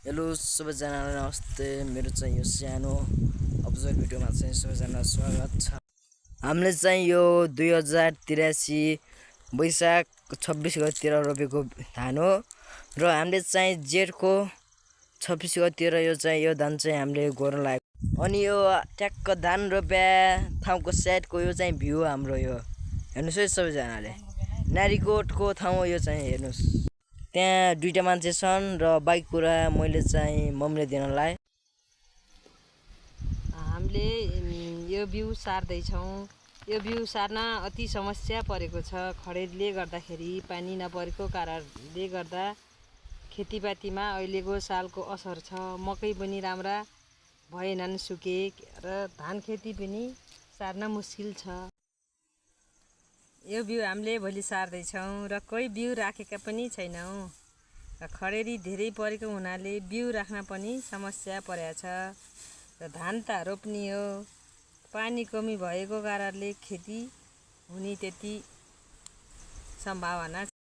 Hello सबैजनालाई नमस्ते। मेरो चाहिँ यो सानो अब्जर्भ भिडियोमा चाहिँ सबैजना स्वागत छ। हामीले चाहिँ यो 2083 वैशाख 26 गतितिर रोपेको धान हो र हामीले चाहिँ जेठको 26 गतितिर यो धान चाहिँ हामीले गोर्न लागेको। अनि यो ट्याक्क धान रोपे ठाउँको साइडको यो चाहिँ भ्यू हाम्रो यो हेर्नुस् है सबैजनाले। नारीकोटको ठाउँ हो यो चाहिँ हेर्नुस्। त्यहाँ दुईटा मान्छे छन् र बाइक कुरा मैले चाहिँ मम्मीले दिन लाए। हामीले यो बिउ सार्दैछौँ। यो बिउ सार्न अति समस्या परेको छ। खडेरीले गर्दाखेरि पानी नपरेको कारणले गर्दा खेतीपातीमा अहिलेको सालको असर छ। मकै पनि राम्रा भएनन्, सुके र धान खेती पनि सार्न मुस्किल छ। यो बिउ हामीले भोलि सार्दैछौँ र कोही बिउ राखेका पनि छैनौँ। खडेरी धेरै परेको हुनाले बिउ राख्न पनि समस्या परेको छ र धान त रोप्ने हो। पानी कमी भएको कारणले खेती हुने त्यति सम्भावना